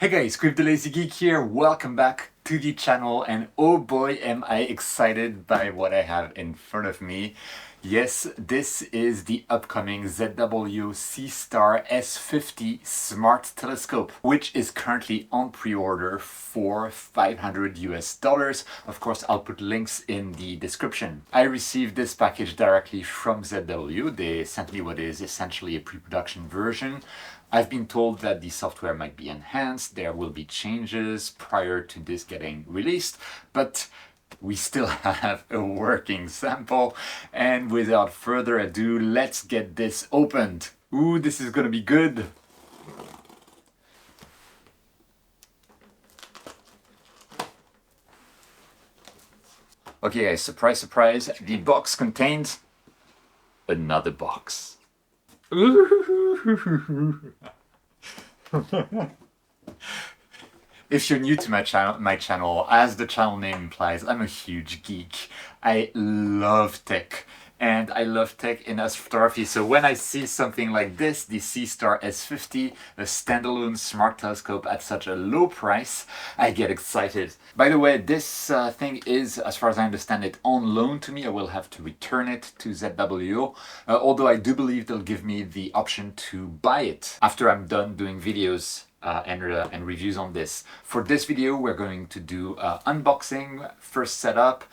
Hey guys, Script the Lazy Geek here. Welcome back to the channel, and oh boy am I excited by what I have in front of me. Yes, this is the upcoming ZW Seestar S50 Smart Telescope, which is currently on pre-order for $500 US. Of course, I'll put links in the description. I received this package directly from ZW. They sent me what is essentially a pre-production version. I've been told that the software might be enhanced, there will be changes prior to this getting released, but we still have a working sample, and without further ado, let's get this opened. Ooh, this is gonna be good. Okay guys, surprise, surprise, the box contains another box. If you're new to my channel, as the channel name implies, I'm a huge geek. I love tech, and I love tech in astrophotography. So when I see something like this, the Seestar S50, a standalone smart telescope at such a low price, I get excited. By the way, this thing is, as far as I understand it, on loan to me. I will have to return it to ZW, although I do believe they'll give me the option to buy it after I'm done doing videos and reviews on this. For this video, we're going to do unboxing, first setup,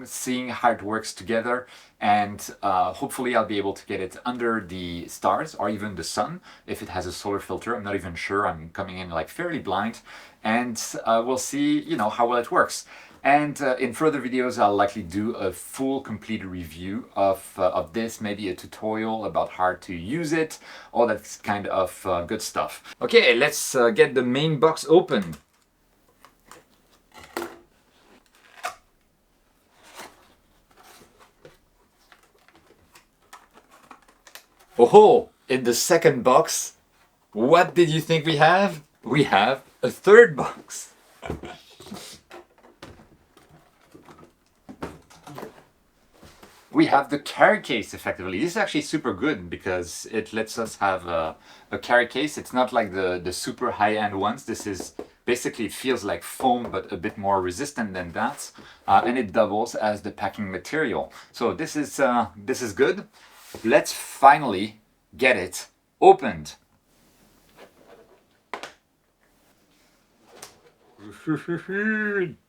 seeing how it works together, and hopefully I'll be able to get it under the stars or even the sun if it has a solar filter. I'm not even sure. I'm coming in like fairly blind, and we'll see, you know, how well it works. And in further videos, I'll likely do a full, complete review of this, maybe a tutorial about how to use it, all that kind of good stuff. Okay, let's get the main box open. Oh, in the second box, what did you think we have? We have a third box. We have the carry case, effectively. This is actually super good because it lets us have a carry case. It's not like the super high-end ones. This is basically, it feels like foam, but a bit more resistant than that. And it doubles as the packing material. So this is good. Let's finally get it opened.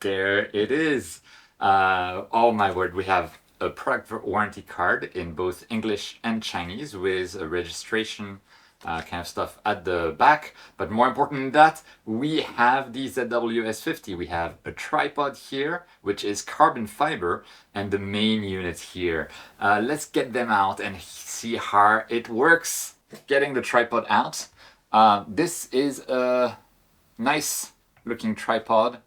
There it is. Oh my word, we have a product warranty card in both English and Chinese with a registration kind of stuff at the back. But more important than that, we have the ZW S50. We have a tripod here, which is carbon fiber, and the main unit here. Let's get them out and see how it works. Getting the tripod out. This is a nice looking tripod,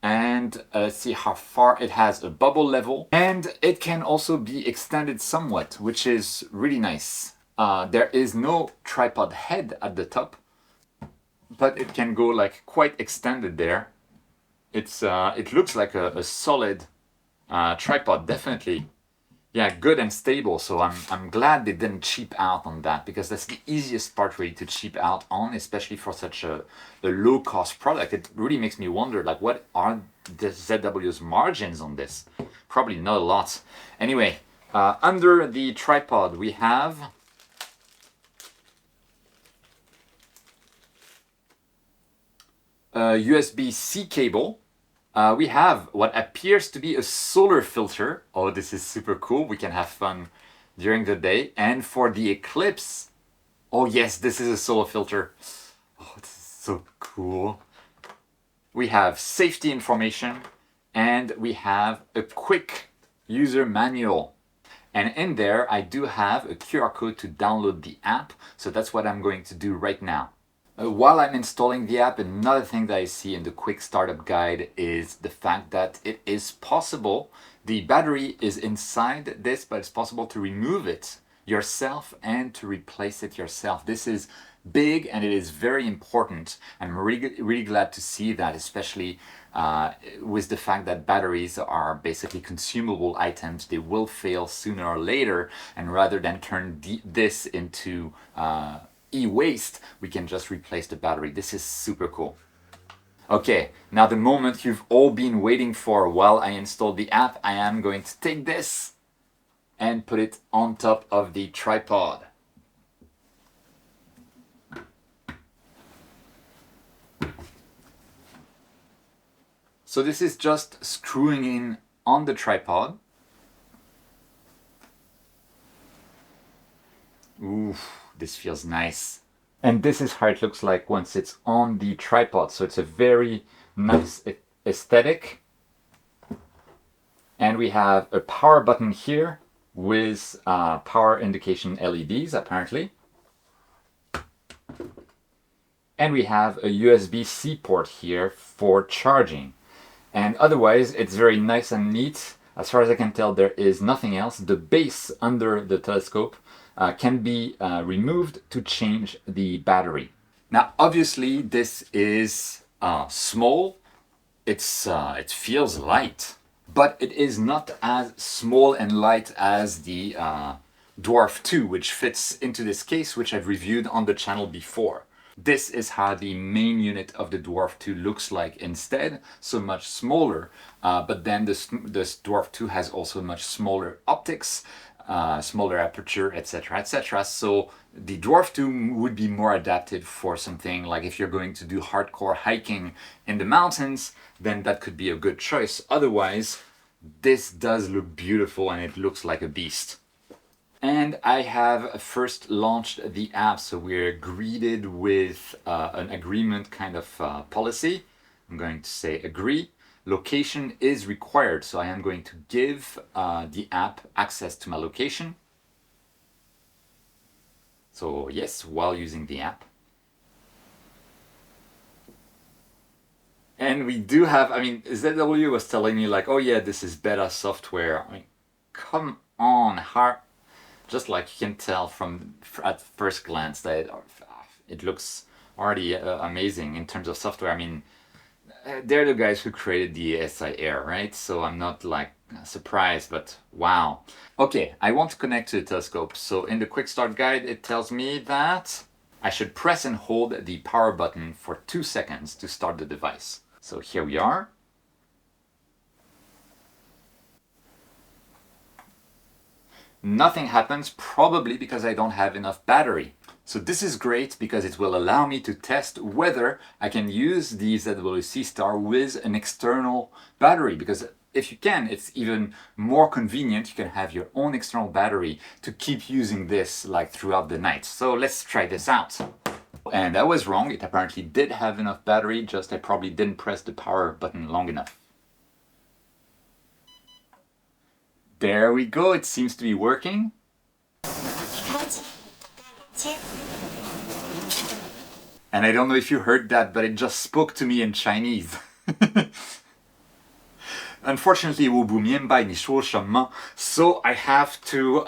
and let's see how far it has a bubble level, and it can also be extended somewhat, which is really nice. There is no tripod head at the top, but it can go like quite extended there. It looks like a solid tripod, definitely. Yeah, good and stable. So I'm glad they didn't cheap out on that, because that's the easiest part really to cheap out on, especially for such a low cost product. It really makes me wonder, like, what are the ZW's margins on this? Probably not a lot. Anyway, under the tripod we have a USB-C cable. We have what appears to be a solar filter. Oh, this is super cool. We can have fun during the day. And for the eclipse, oh yes, this is a solar filter. Oh, this is so cool. We have safety information, and we have a quick user manual. And in there, I do have a QR code to download the app. So that's what I'm going to do right now. While I'm installing the app, another thing that I see in the quick startup guide is the fact that it is possible, the battery is inside this, but it's possible to remove it yourself and to replace it yourself. This is big, and it is very important. I'm really glad to see that, especially with the fact that batteries are basically consumable items. They will fail sooner or later, and rather than turn this into e-waste, we can just replace the battery. This is super cool. Okay, now the moment you've all been waiting for while I installed the app, I am going to take this and put it on top of the tripod. So this is just screwing in on the tripod. Ooh, this feels nice. And this is how it looks like once it's on the tripod. So it's a very nice aesthetic. And we have a power button here with power indication LEDs apparently. And we have a USB-C port here for charging. And otherwise, it's very nice and neat. As far as I can tell, there is nothing else. The base under the telescope can be removed to change the battery. Now, obviously, this is small. It feels light, but it is not as small and light as the Dwarf 2, which fits into this case, which I've reviewed on the channel before. This is how the main unit of the Dwarf 2 looks like instead, so much smaller, but then this Dwarf 2 has also much smaller optics, smaller aperture, etc, etc. So the Dwarf 2 would be more adapted for something like if you're going to do hardcore hiking in the mountains, then that could be a good choice. Otherwise, this does look beautiful and it looks like a beast. And I have first launched the app, so we're greeted with an agreement kind of policy. I'm going to say agree. Location is required, so I am going to give the app access to my location. So yes, while using the app. And we do have, I mean, ZW was telling me like, oh yeah, this is beta software. I mean, come on, just like you can tell from at first glance that it looks already amazing in terms of software. I mean, they're the guys who created the SI Air, right? So I'm not like surprised, but wow. Okay, I want to connect to the telescope. So in the quick start guide, it tells me that I should press and hold the power button for 2 seconds to start the device. So here we are. Nothing happens, probably because I don't have enough battery. So this is great because it will allow me to test whether I can use the ZW Seestar with an external battery, because if you can, it's even more convenient. You can have your own external battery to keep using this like throughout the night. So let's try this out. And I was wrong, it apparently did have enough battery, just I probably didn't press the power button long enough. There we go, it seems to be working. And I don't know if you heard that, but it just spoke to me in Chinese. Unfortunately, 我不明白你说什么, so I have to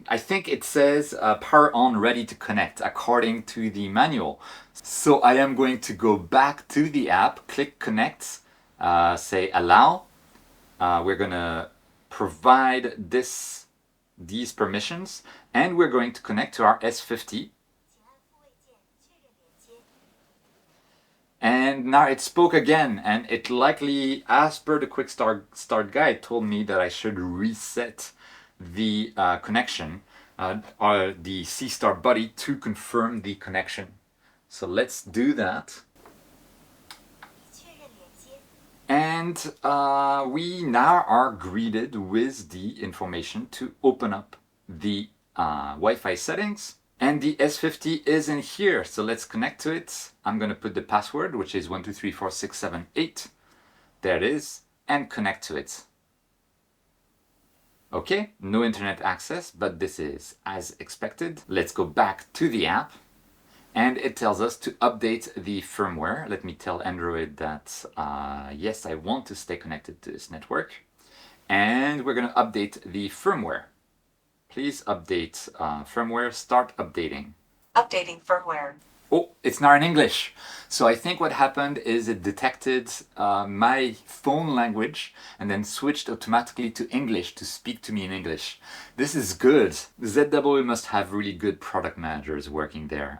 I think it says power on, ready to connect, according to the manual. So I am going to go back to the app, click connect, say allow. We're gonna provide these permissions, and we're going to connect to our S50. And now it spoke again, and it likely, as per the quick start guide, told me that I should reset the connection, the Seestar body, to confirm the connection. So let's do that. And we now are greeted with the information to open up the Wi-Fi settings. And the S50 is in here, so let's connect to it. I'm going to put the password, which is 12345678. There it is, and connect to it. Okay, no internet access, but this is as expected. Let's go back to the app. And it tells us to update the firmware. Let me tell Android that, yes, I want to stay connected to this network. And we're going to update the firmware. Please update firmware. Start updating. Updating firmware. Oh, it's not in English. So I think what happened is it detected my phone language and then switched automatically to English to speak to me in English. This is good. ZW must have really good product managers working there.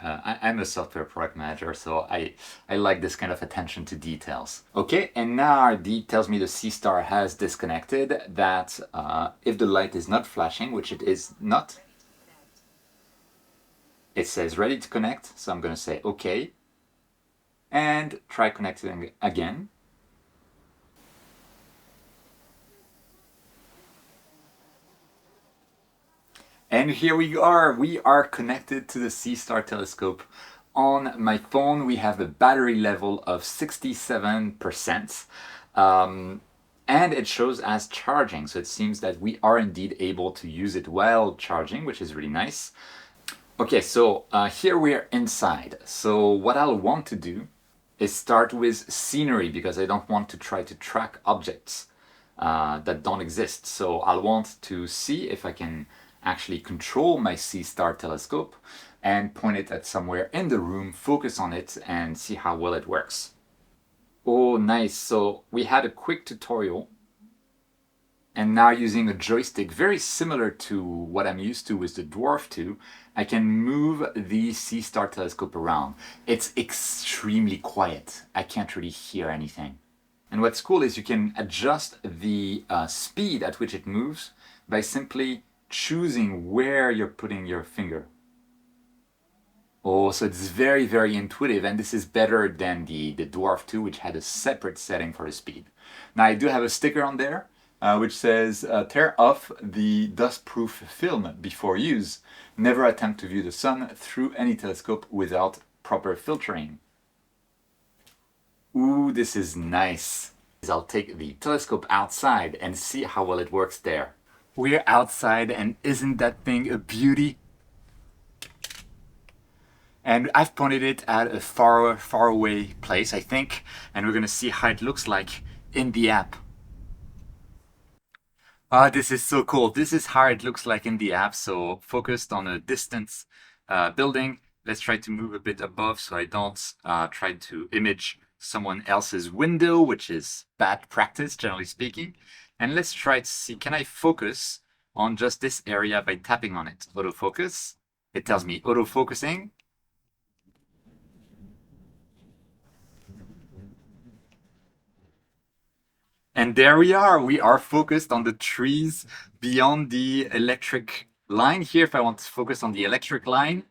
I'm a software product manager, so I like this kind of attention to details. Okay, and now it tells me the Seestar has disconnected, that if the light is not flashing, which it is not, it says ready to connect, so I'm going to say OK. And try connecting again. And here we are connected to the Seestar telescope. On my phone, we have a battery level of 67%. And it shows as charging, so it seems that we are indeed able to use it while charging, which is really nice. Okay, so here we are inside. So what I'll want to do is start with scenery, because I don't want to try to track objects that don't exist. So I'll want to see if I can actually control my Seestar telescope and point it at somewhere in the room, focus on it, and see how well it works. Oh, nice. So we had a quick tutorial, and now using a joystick very similar to what I'm used to with the Dwarf 2, I can move the Seestar telescope around. It's extremely quiet. I can't really hear anything. And what's cool is you can adjust the speed at which it moves by simply choosing where you're putting your finger. Oh, so it's very, very intuitive, and this is better than the Dwarf 2, which had a separate setting for the speed. Now I do have a sticker on there, which says, tear off the dust-proof film before use. Never attempt to view the sun through any telescope without proper filtering. Ooh, this is nice. I'll take the telescope outside and see how well it works there. We're outside, and isn't that thing a beauty? And I've pointed it at a far away place, I think, and we're gonna see how it looks like in the app. Ah, this is so cool. This is how it looks like in the app. So focused on a distance building. Let's try to move a bit above so I don't try to image someone else's window, which is bad practice, generally speaking. And let's try to see, can I focus on just this area by tapping on it? Autofocus. It tells me autofocusing. And there we are focused on the trees beyond the electric line here. If I want to focus on the electric line,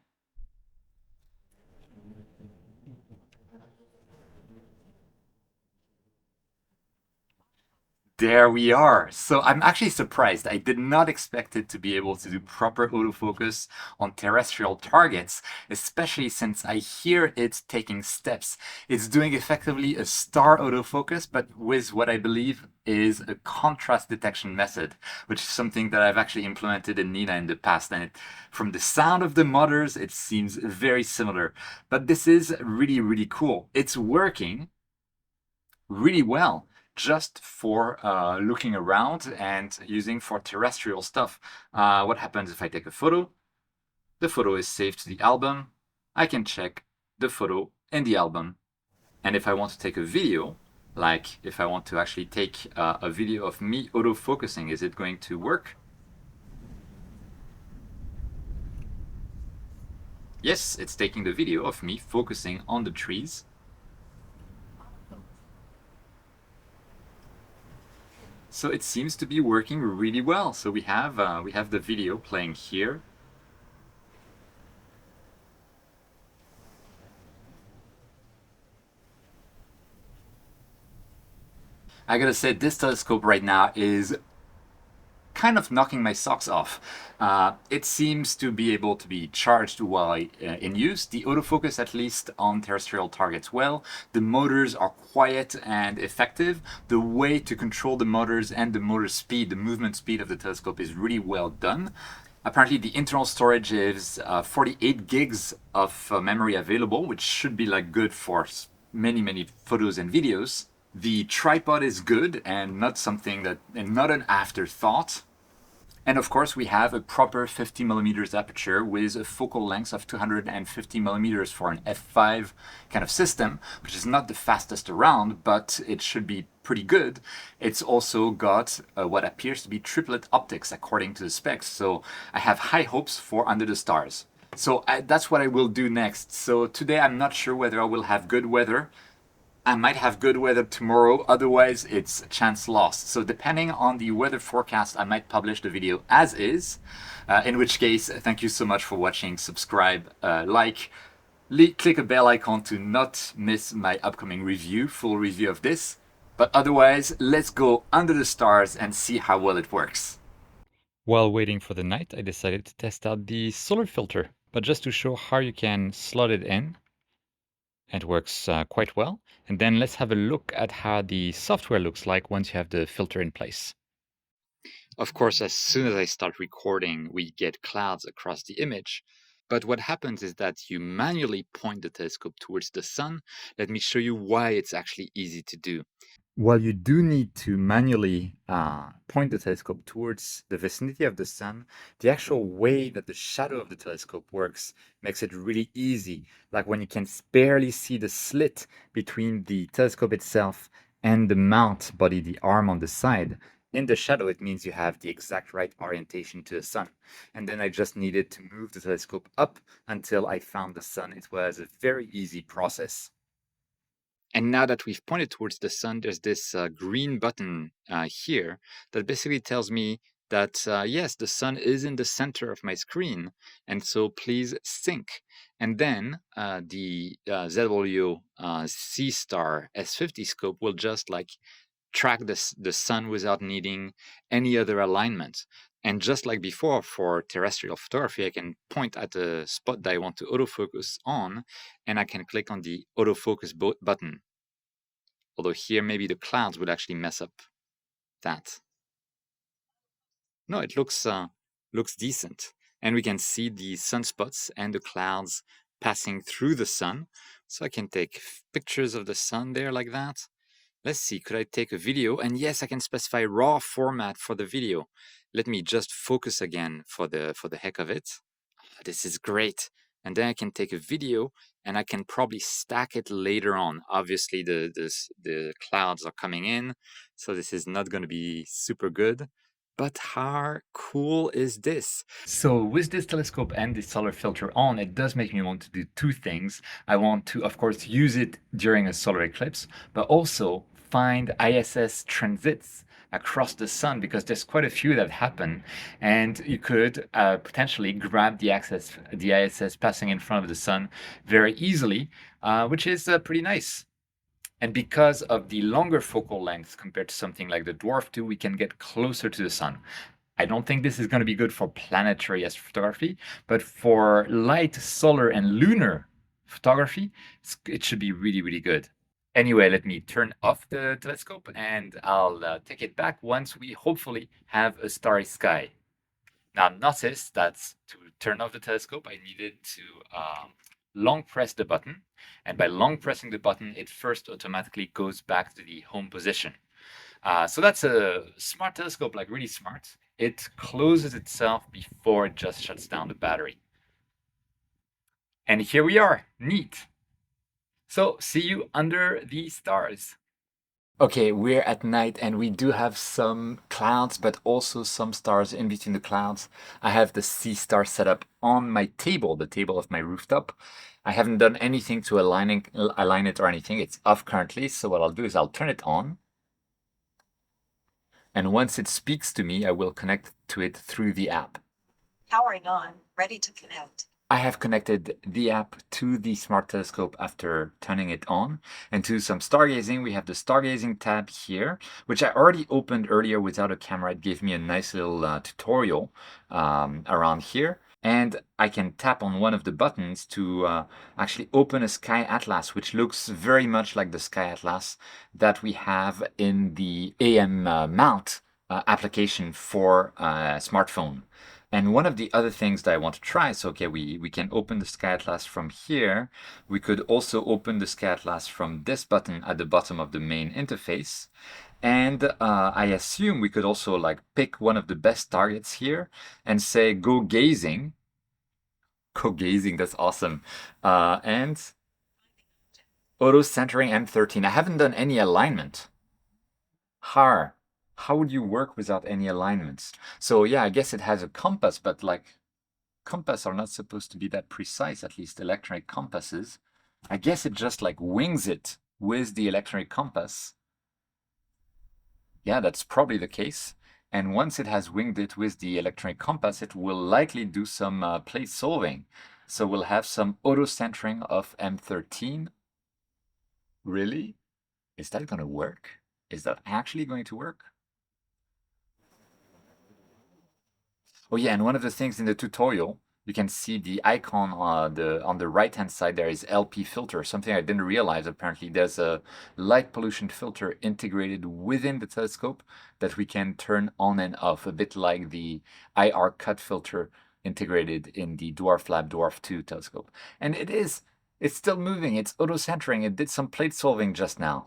there we are. So I'm actually surprised. I did not expect it to be able to do proper autofocus on terrestrial targets, especially since I hear it taking steps. It's doing effectively a star autofocus, but with what I believe is a contrast detection method, which is something that I've actually implemented in Nina in the past. And from the sound of the motors, it seems very similar. But this is really, really cool. It's working really well just for looking around and using for terrestrial stuff. What happens if I take a photo? The photo is saved to the album. I can check the photo in the album. And if I want to take a video, like if I want to actually take a video of me autofocusing, is it going to work? Yes, it's taking the video of me focusing on the trees. So it seems to be working really well. So we have the video playing here. I gotta say, this telescope right now is kind of knocking my socks off. It seems to be able to be charged while in use. The autofocus, at least on terrestrial targets, well. The motors are quiet and effective. The way to control the motors and the motor speed, the movement speed of the telescope, is really well done. Apparently the internal storage is 48 gigs of memory available, which should be like good for many photos and videos. The tripod is good and not something that, and not an afterthought. And of course, we have a proper 50 millimeters aperture with a focal length of 250 millimeters for an f5 kind of system, which is not the fastest around, but it should be pretty good. It's also got what appears to be triplet optics according to the specs, so I have high hopes for Under the Stars. So that's what I will do next. So today I'm not sure whether I will have good weather. I might have good weather tomorrow, otherwise it's chance lost. So depending on the weather forecast, I might publish the video as is, in which case, thank you so much for watching, subscribe, like, click a bell icon to not miss my upcoming review, full review of this. But otherwise, let's go under the stars and see how well it works. While waiting for the night, I decided to test out the solar filter, but just to show how you can slot it in. It works quite well. And then let's have a look at how the software looks like once you have the filter in place. Of course, as soon as I start recording, we get clouds across the image. But what happens is that you manually point the telescope towards the sun. Let me show you why it's actually easy to do. While you do need to manually point the telescope towards the vicinity of the sun, the actual way that the shadow of the telescope works makes it really easy. Like when you can barely see the slit between the telescope itself and the mount body, the arm on the side. In the shadow, it means you have the exact right orientation to the sun. And then I just needed to move the telescope up until I found the sun. It was a very easy process. And now that we've pointed towards the sun, there's this green button here that basically tells me that, yes, the sun is in the center of my screen, and so please sync. And then the ZW Seestar S50 scope will just like track the sun without needing any other alignment. And just like before for terrestrial photography, I can point at a spot that I want to autofocus on, and I can click on the autofocus button. Although here maybe the clouds would actually mess up that. No, it looks decent. And we can see the sunspots and the clouds passing through the sun. So I can take pictures of the sun there like that. Let's see, could I take a video? And yes, I can specify raw format for the video. Let me just focus again for the heck of it. Oh, this is great. And then I can take a video and I can probably stack it later on. Obviously, the clouds are coming in, so this is not going to be super good. But how cool is this? So with this telescope and the solar filter on, it does make me want to do two things. I want to, of course, use it during a solar eclipse, but also find ISS transits across the sun, because there's quite a few that happen, and you could potentially grab the ISS passing in front of the sun very easily, which is pretty nice. And because of the longer focal length compared to something like the Dwarf 2, we can get closer to the sun. I don't think this is going to be good for planetary astrophotography, but for light, solar, and lunar photography, it should be really, really good. Anyway, let me turn off the telescope and I'll take it back once we hopefully have a starry sky. Now notice that to turn off the telescope, I needed to long press the button. And by long pressing the button, it first automatically goes back to the home position. So that's a smart telescope, like really smart. It closes itself before it just shuts down the battery. And here we are, neat. So see you under the stars. Okay, we're at night and we do have some clouds, but also some stars in between the clouds. I have the Seestar set up on my table, the table of my rooftop. I haven't done anything to align it or anything. It's off currently, so what I'll do is I'll turn it on. And once it speaks to me, I will connect to it through the app. Powering on, ready to connect. I have connected the app to the smart telescope after turning it on. And to some stargazing, we have the stargazing tab here, which I already opened earlier without a camera. It gave me a nice little tutorial around here. And I can tap on one of the buttons to actually open a sky atlas, which looks very much like the sky atlas that we have in the AM mount application for a smartphone. And one of the other things that I want to try, so okay, we can open the Sky Atlas from here. We could also open the Sky Atlas from this button at the bottom of the main interface. And I assume we could also like pick one of the best targets here and say go gazing. Go gazing, that's awesome. And auto centering M13. I haven't done any alignment. How would you work without any alignments? So yeah, I guess it has a compass, but like compass are not supposed to be that precise, at least electronic compasses. I guess it just like wings it with the electronic compass. Yeah, that's probably the case. And once it has winged it with the electronic compass, it will likely do some plate solving. So we'll have some auto centering of M13. Really? Is that going to work? Is that actually going to work? Oh yeah, and one of the things in the tutorial, you can see the icon on the right-hand side there is LP filter, something I didn't realize apparently. There's a light pollution filter integrated within the telescope that we can turn on and off, a bit like the IR cut filter integrated in the Dwarf Lab Dwarf 2 telescope. And it's still moving, it's auto-centering, it did some plate solving just now.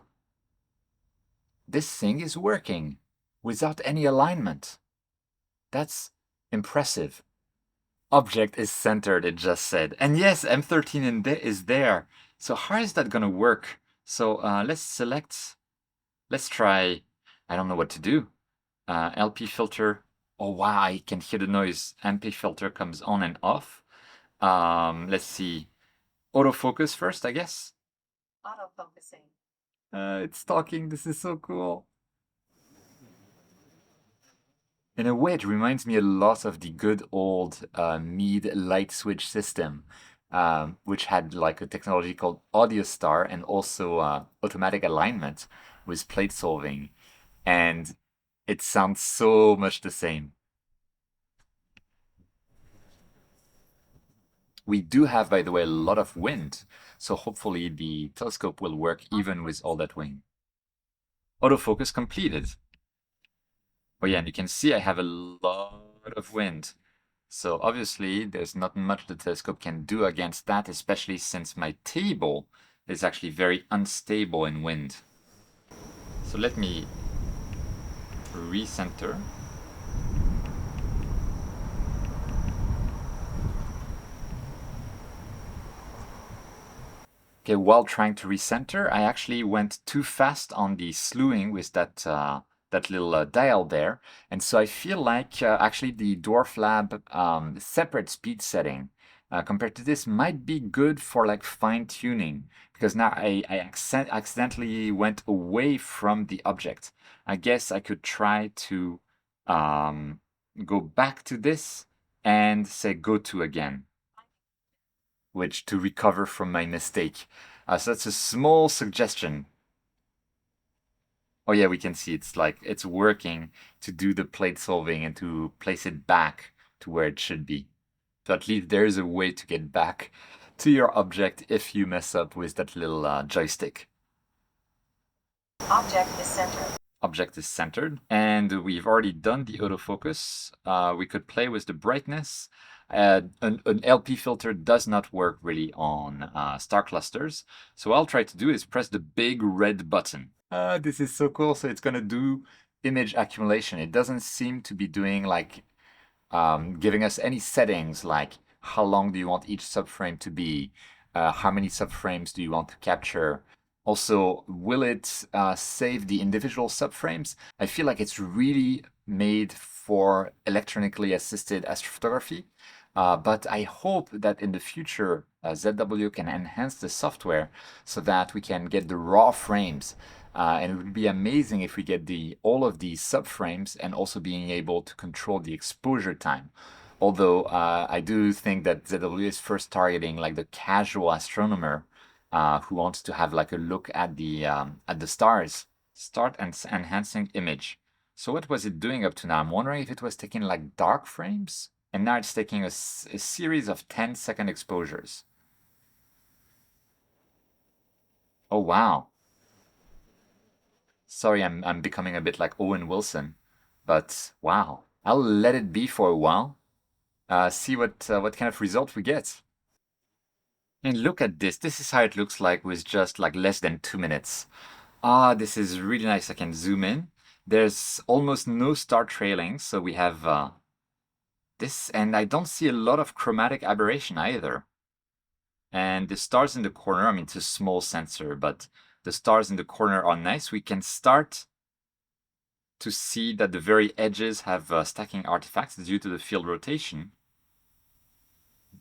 This thing is working without any alignment. That's impressive. Object is centered, it just said. And yes, M13 is there. So how is that going to work? So let's try, I don't know what to do. LP filter. Oh wow, I can hear the noise. MP filter comes on and off. Let's see. Autofocus first, I guess. Auto-focusing. It's talking. This is so cool. In a way, it reminds me a lot of the good old Meade light switch system, which had like a technology called AudioStar and also automatic alignment with plate solving. And it sounds so much the same. We do have, by the way, a lot of wind, so hopefully the telescope will work even with all that wind. Autofocus completed. Oh yeah, and you can see I have a lot of wind. So obviously there's not much the telescope can do against that, especially since my table is actually very unstable in wind. So let me recenter. Okay, while trying to recenter, I actually went too fast on the slewing with that little dial there. And so I feel like actually the Dwarf Lab separate speed setting compared to this might be good for like fine tuning because now I accidentally went away from the object. I guess I could try to go back to this and say go to again, which to recover from my mistake. So that's a small suggestion. Oh yeah, we can see it's like it's working to do the plate solving and to place it back to where it should be. So at least there is a way to get back to your object if you mess up with that little joystick. Object is centered. Object is centered, and we've already done the autofocus. We could play with the brightness. An LP filter does not work really on star clusters. So what I'll try to do is press the big red button. This is so cool. So it's going to do image accumulation. It doesn't seem to be doing like giving us any settings like how long do you want each subframe to be, how many subframes do you want to capture. Also, will it save the individual subframes? I feel like it's really made for electronically assisted astrophotography, but I hope that in the future ZW can enhance the software so that we can get the raw frames. And it would be amazing if we get all of these subframes and also being able to control the exposure time. Although I do think that ZW is first targeting like the casual astronomer who wants to have like a look at the stars. Start enhancing image. So what was it doing up to now? I'm wondering if it was taking like dark frames, and now it's taking a series of 10-second exposures. Oh wow. Sorry, I'm becoming a bit like Owen Wilson, but wow. I'll let it be for a while. See what kind of result we get. And look at this. This is how it looks like with just like less than 2 minutes. Ah, this is really nice. I can zoom in. There's almost no star trailing, so we have this, and I don't see a lot of chromatic aberration either. And the stars in the corner, I mean, it's a small sensor, but the stars in the corner are nice. We can start to see that the very edges have stacking artifacts due to the field rotation.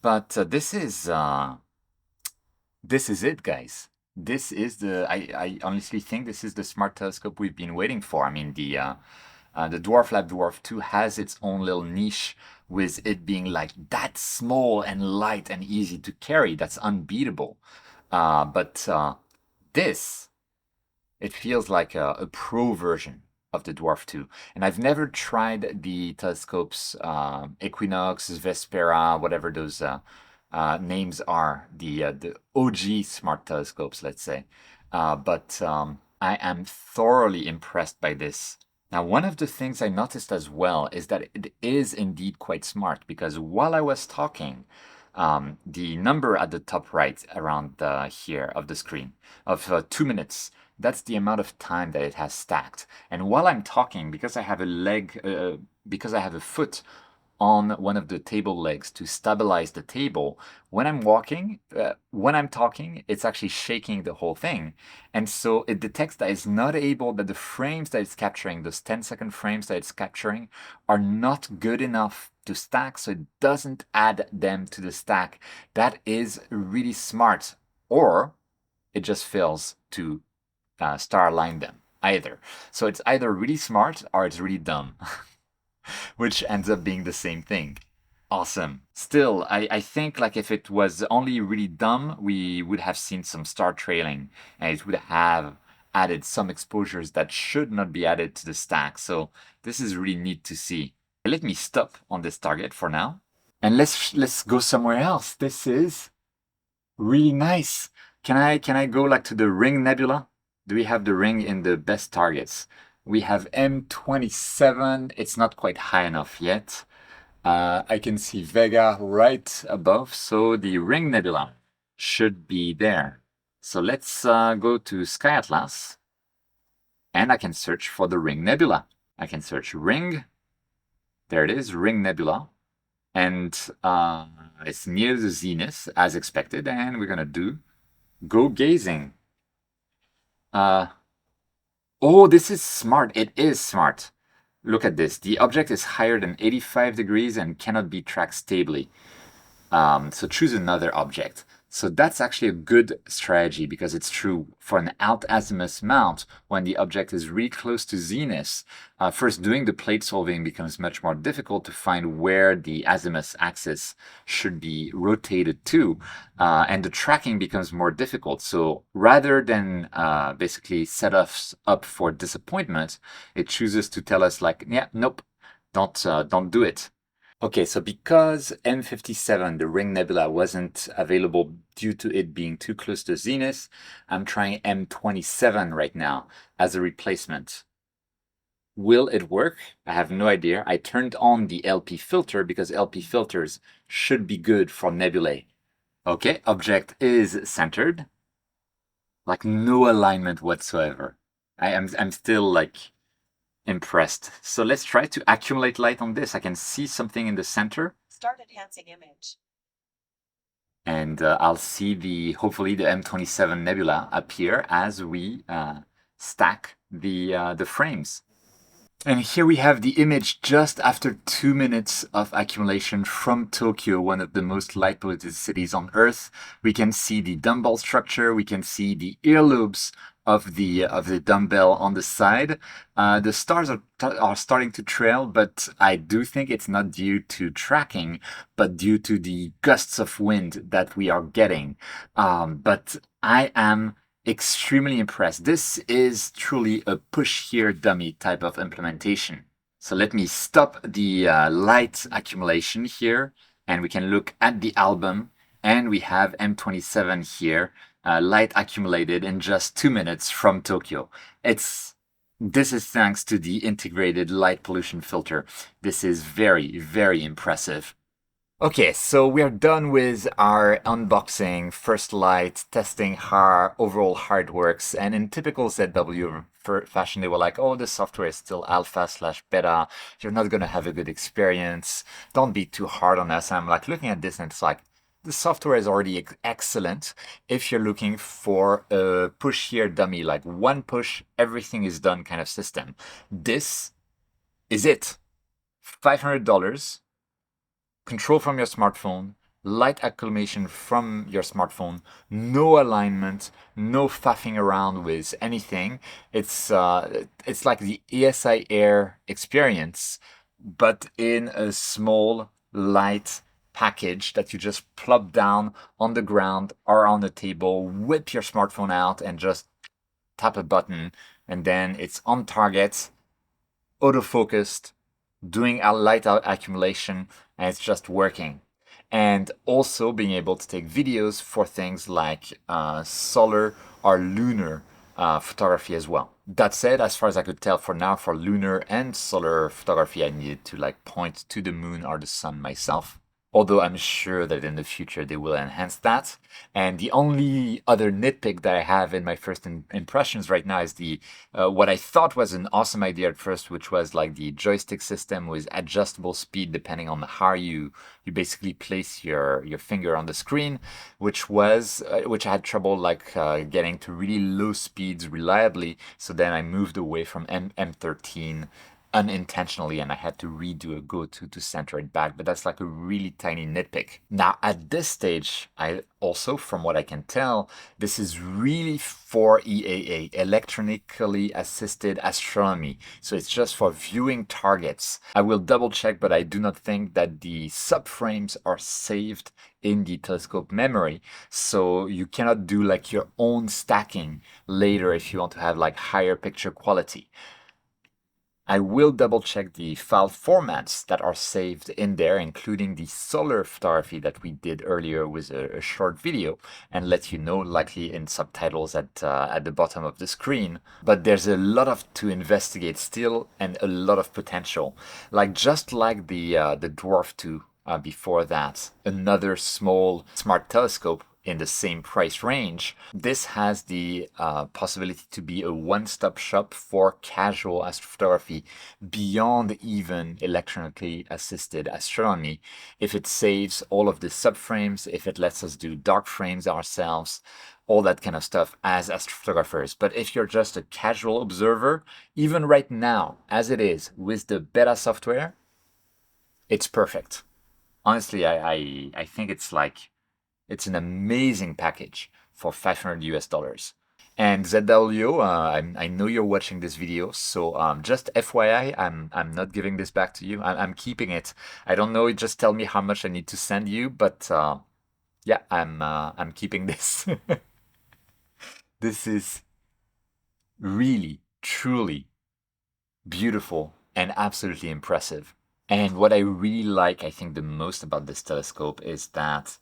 But this is it, guys. This is I honestly think this is the smart telescope we've been waiting for. I mean, the Dwarf Lab Dwarf 2 has its own little niche with it being like that small and light and easy to carry. That's unbeatable. But this, it feels like a pro version of the Dwarf 2. And I've never tried the telescopes Equinox, Vespera, whatever those names are, the OG smart telescopes, let's say. But I am thoroughly impressed by this. Now, one of the things I noticed as well is that it is indeed quite smart because while I was talking, the number at the top right around here of the screen of 2 minutes, that's the amount of time that it has stacked. And while I'm talking, because I have a leg, because I have a foot on one of the table legs to stabilize the table. When I'm walking, when I'm talking, it's actually shaking the whole thing. And so it detects that it's not able, that the frames that it's capturing, those 10-second frames that it's capturing, are not good enough to stack, so it doesn't add them to the stack. That is really smart. Or it just fails to star align them, either. So it's either really smart or it's really dumb. Which ends up being the same thing. Awesome. Still, I think like if it was only really dumb, we would have seen some star trailing and it would have added some exposures that should not be added to the stack. So this is really neat to see. Let me stop on this target for now. And let's go somewhere else. This is really nice. Can I go like to the Ring Nebula? Do we have the ring in the best targets? We have M27. It's not quite high enough yet. I can see Vega right above, so the Ring Nebula should be there. So let's go to Sky Atlas, and I can search for the Ring Nebula. I can search Ring. There it is, Ring Nebula. And it's near the zenith, as expected, and we're gonna do Go Gazing. Oh, this is smart. It is smart. Look at this. The object is higher than 85 degrees and cannot be tracked stably. So choose another object. So that's actually a good strategy because it's true for an alt-azimuth mount when the object is really close to zenith. First, doing the plate solving becomes much more difficult to find where the azimuth axis should be rotated to, and the tracking becomes more difficult. So rather than basically set us up for disappointment, it chooses to tell us like, yeah, nope, don't do it. Okay, so because M57, the Ring Nebula, wasn't available due to it being too close to zenith, I'm trying M27 right now as a replacement. Will it work? I have no idea. I turned on the LP filter because LP filters should be good for nebulae. Okay, object is centered. Like no alignment whatsoever. I'm still like impressed. So let's try to accumulate light on this. I can see something in the center. Start enhancing image. And I'll see hopefully the M27 nebula appear as we stack the frames. And here we have the image just after 2 minutes of accumulation from Tokyo, one of the most light polluted cities on Earth. We can see the dumbbell structure. We can see the earlobes of the dumbbell on the side. The stars are starting to trail, but I do think it's not due to tracking, but due to the gusts of wind that we are getting. But I am extremely impressed. This is truly a push here dummy type of implementation. So let me stop the light accumulation here, and we can look at the album, and we have M27 here, light accumulated in just 2 minutes from Tokyo. This is thanks to the integrated light pollution filter. This is very, very impressive. Okay, so we're done with our unboxing, first light, testing how overall hard works, and in typical ZW fashion, they were like, oh, the software is still alpha slash beta. You're not gonna have a good experience. Don't be too hard on us. I'm like looking at this and it's like, the software is already excellent. If you're looking for a push here dummy, like one push, everything is done kind of system. This is it. $500. Control from your smartphone, light acclimation from your smartphone, no alignment, no faffing around with anything. It's like the ESI Air experience, but in a small, light package that you just plop down on the ground or on the table, whip your smartphone out, and just tap a button, and then it's on target, auto-focused, doing a light accumulation, and it's just working. And also being able to take videos for things like solar or lunar photography as well. That said, as far as I could tell for now, for lunar and solar photography, I needed to like point to the moon or the sun myself. Although I'm sure that in the future they will enhance that. And the only other nitpick that I have in my first impressions right now is the what I thought was an awesome idea at first, which was like the joystick system with adjustable speed depending on how you basically place your finger on the screen, which I had trouble like getting to really low speeds reliably. So then I moved away from M13 unintentionally and I had to redo a go to center it back, but that's like a really tiny nitpick. Now at this stage, I also, from what I can tell, this is really for EAA, electronically assisted astronomy. So it's just for viewing targets. I will double check, but I do not think that the subframes are saved in the telescope memory. So you cannot do like your own stacking later if you want to have like higher picture quality. I will double check the file formats that are saved in there, including the solar photography that we did earlier with a short video, and let you know, likely in subtitles at the bottom of the screen. But there's a lot of to investigate still, and a lot of potential. Like just like the Dwarf 2 before that, another small smart telescope in the same price range. This has the possibility to be a one-stop shop for casual astrophotography beyond even electronically assisted astronomy. If it saves all of the subframes, if it lets us do dark frames ourselves, all that kind of stuff as astrophotographers. But if you're just a casual observer, even right now, as it is with the beta software, it's perfect. Honestly, I think it's an amazing package for 500 US dollars. And ZW, I know you're watching this video, so just FYI, I'm not giving this back to you. I'm keeping it. I don't know. Just tell me how much I need to send you, but yeah, I'm keeping this. This is really, truly beautiful and absolutely impressive. And what I really like, I think, the most about this telescope is that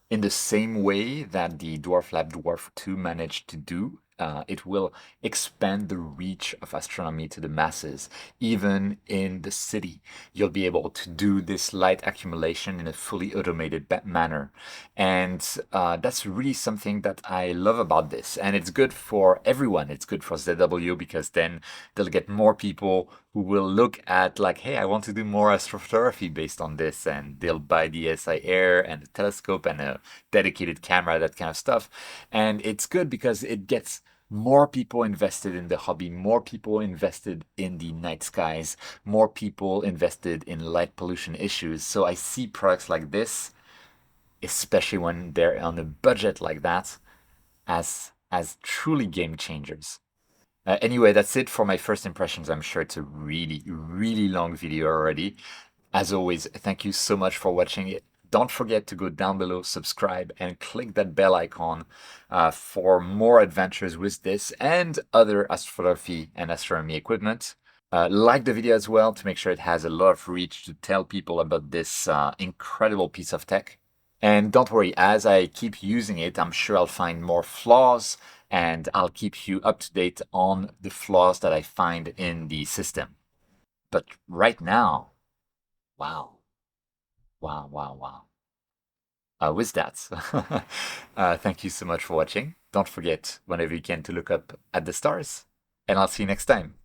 in the same way that the Dwarf Lab Dwarf 2 managed to do, it will expand the reach of astronomy to the masses. Even in the city, you'll be able to do this light accumulation in a fully automated manner. And that's really something that I love about this. And it's good for everyone. It's good for ZW because then they'll get more people who will look at like, hey, I want to do more astrophotography based on this, and they'll buy the SI Air and the telescope and a dedicated camera, that kind of stuff. And it's good because it gets more people invested in the hobby, more people invested in the night skies, more people invested in light pollution issues. So I see products like this, especially when they're on a budget like that, as truly game changers. Anyway, that's it for my first impressions. I'm sure it's a really, really long video already. As always, thank you so much for watching it. Don't forget to go down below, subscribe, and click that bell icon for more adventures with this and other astrophotography and astronomy equipment. Like the video as well to make sure it has a lot of reach to tell people about this incredible piece of tech. And don't worry, as I keep using it, I'm sure I'll find more flaws and I'll keep you up to date on the flaws that I find in the system. But right now, wow. Wow, wow, wow. With that, thank you so much for watching. Don't forget, whenever you can, to look up at the stars, and I'll see you next time.